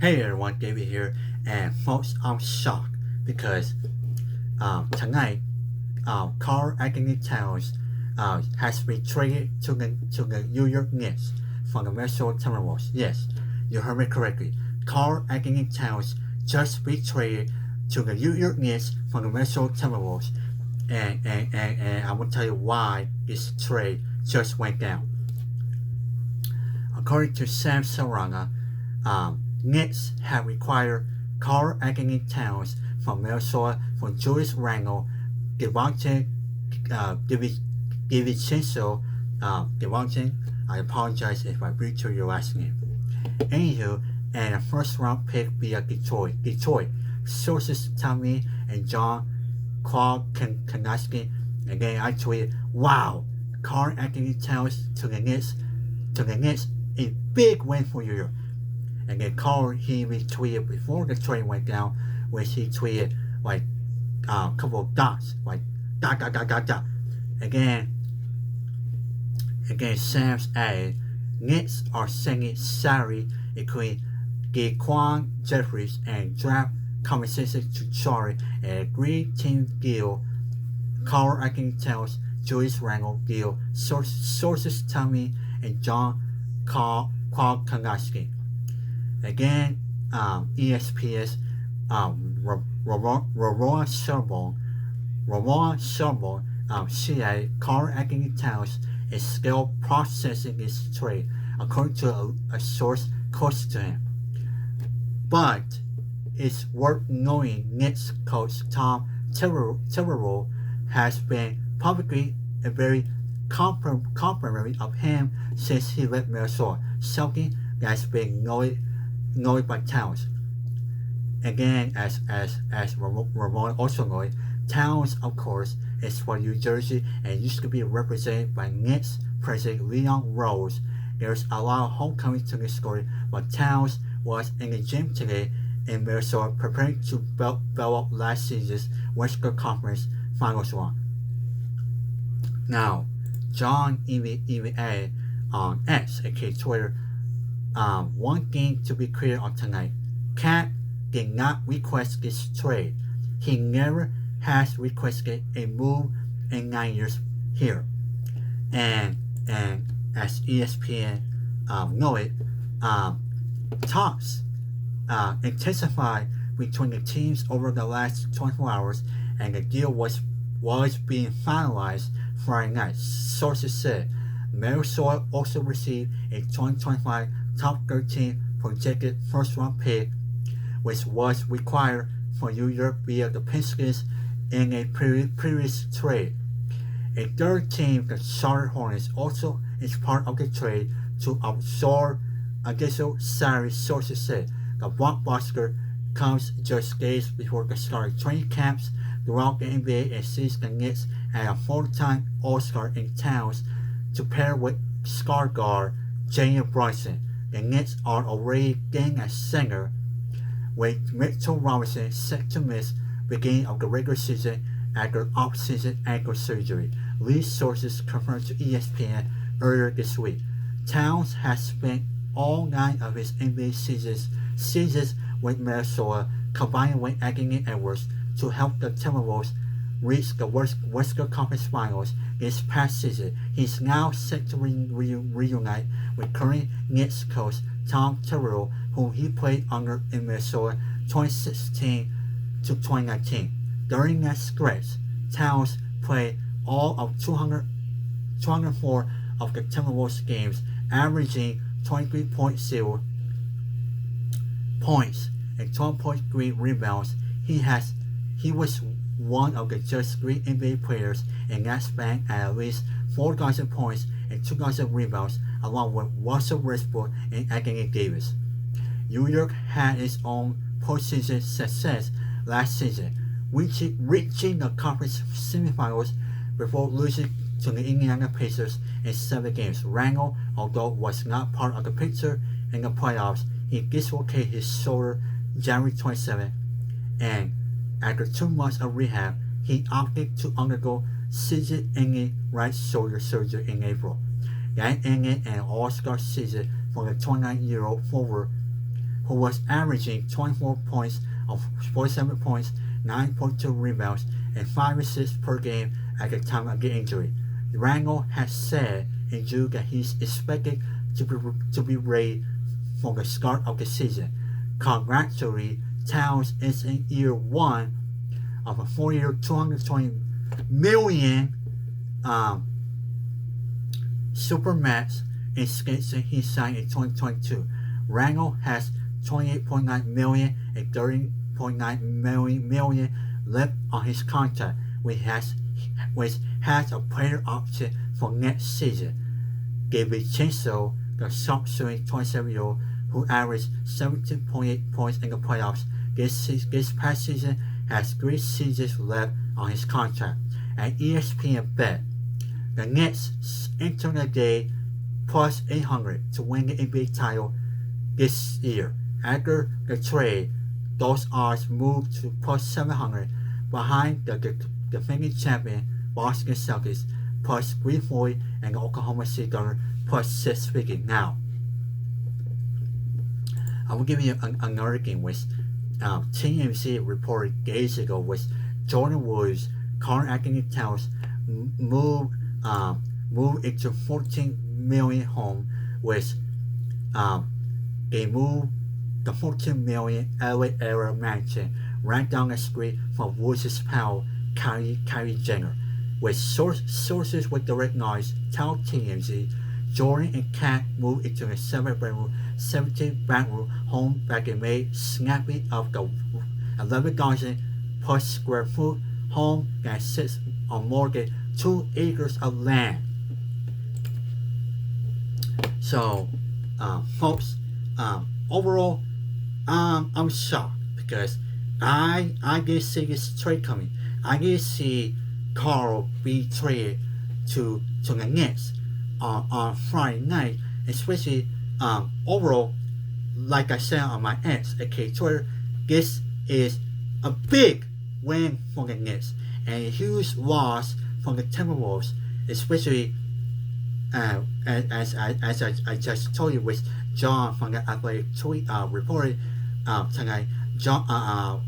Hey everyone, David here, and folks, I'm shocked because tonight, Karl-Anthony Towns has been traded to the New York Knicks from the Minnesota Timberwolves. Yes, you heard me correctly. Karl-Anthony Towns just been traded to the New York Knicks from the Minnesota Timberwolves, and I will tell you why this trade just went down. According to Sam Saranga, Knicks have required Karl-Anthony Towns from Minnesota for Julius Randle, Devontae DiVincenzo, Devontae. I apologize if I butcher your last name. Anywho, and a first-round pick via Detroit. Sources tell me and John Karl-Anthony. Again, I tweeted, "Wow, Karl-Anthony Towns to the Knicks, a big win for New York." And then Carl, he retweeted before the trade went down, which he tweeted like a couple of dots, like dot. Again, Sam's added, Knicks are sending salary including Daquan Jeffries and draft compensation to Charlie and agreed team deal. Karl-Anthony Towns, Julius Randle deal. Sources tell me and John Karl-Anthony. Again, ESPN's Ramon Sherborne CA Karl-Anthony Towns is still processing this trade, according to a source close to him. But it's worth knowing Knicks coach Tom Thibodeau has been publicly a very complimentary of him since he left Minnesota, something that's been noted by Towns. Again, as Ramon also noted, Towns, of course, is from New Jersey and used to be represented by Knicks president Leon Rose. There's a lot of homecoming to this story, but Towns was in the gym today in Minnesota preparing to belt up last season's Western Conference Finals run. Now, John even added on X, aka Twitter, one thing to be clear on tonight. Cat did not request this trade. He never has requested a move in 9 years here. And as ESPN noted, talks intensified between the teams over the last 24 hours, and the deal was being finalized Friday night. Sources said Minnesota also received a 2025 top 13 projected first-round pick, which was required for New York via the Pistons in a previous trade. A third team, the Charlotte Hornets, also is part of the trade to absorb additional salary. Sources said the blockbuster comes just days before the start of training camps throughout the NBA and sees the Knicks and a full-time All-Star in Towns to pair with star guard Jalen Brunson. The Knicks are already getting a center, with Mitchell Robinson set to miss beginning of the regular season after off-season ankle surgery. These sources confirmed to ESPN earlier this week. Towns has spent all 9 of his NBA seasons with Minnesota, combined with Anthony Edwards, to help the Timberwolves reach the Western Conference Finals this past season. He's now set to reunite with current Knicks coach Tom Thibodeau, whom he played under in Minnesota 2016 to 2019. During that stretch, Towns played all of 204 of the Timberwolves games, averaging 23.0 points and 12.3 rebounds. He was one of the just 3 NBA players in that span at least 4,000 points and 2,000 rebounds, along with Russell Westbrook and Anthony Davis. New York had its own postseason success last season, reaching the conference semifinals before losing to the Indiana Pacers in 7 games. Randle, although was not part of the picture in the playoffs, he dislocated his shoulder January 27, and after 2 months of rehab, he opted to undergo season-ending right shoulder surgery in April. That ended an all-star season for the 29-year-old forward who was averaging 24 points of 47 points, 9.2 rebounds, and 5 assists per game at the time of the injury. Randle has said in June that he's expected to be ready for the start of the season. Karl-Anthony Towns is in year 1 of a 4-year, $220 million supermax extension he signed in 2022. Randle has $28.9 million and $30.9 million left on his contract, which has a player option for next season. DiVincenzo, the sharp-shooting 27-year-old who averaged 17.8 points in the playoffs this past season, has 3 seasons left on his contract. And ESPN bet the Knicks enter the day plus 800 to win the NBA title this year. After the trade, those odds moved to plus 700 behind the defending champion Boston Celtics plus 340 and the Oklahoma City Thunder plus 650. Now, I will give you another game which TMZ reported days ago, which Jordan Woods, Karl-Anthony Towns moved into $14 million home, which they moved the $14 million LA area mansion right down the street from Woods' pal Kylie Jenner. With sources with direct knowledge tell TMZ, Jordan and Kat moved into a 17-bedroom home that they made snappy of the 11,000 plus square foot home that sits on more than 2 acres of land. So, folks, overall, I'm shocked because I did see this trade coming. I did see Karl be traded to the Knicks on Friday night, especially overall, like I said on my X, aka Twitter, this is a big win for the Knicks and a huge loss for the Timberwolves, especially as I just told you with John from the Athletic tweet reported tonight.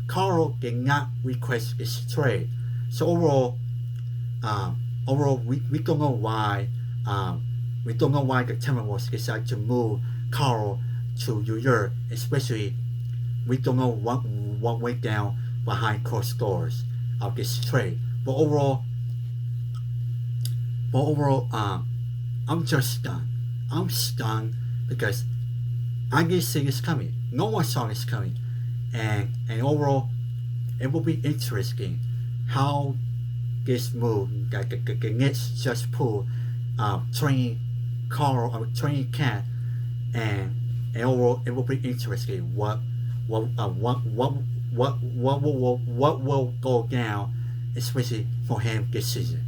Karl did not request this trade, so overall we don't know why the Timberwolves decided to move Karl to New York, especially we don't know what went down behind closed doors of this trade. But overall, I'm just stunned. I'm stunned because I didn't see this coming. No one saw this coming, and overall, it will be interesting how this move that the Knicks just pulled, training Karl, training Kat, and overall, it will be interesting what will go down, especially for him this season.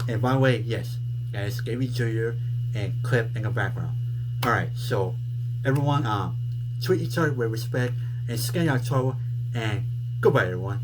And by the way, yes, that is Gary Jr. and Clip in the background. Alright, so everyone treat each other with respect and stay out of trouble, and goodbye everyone.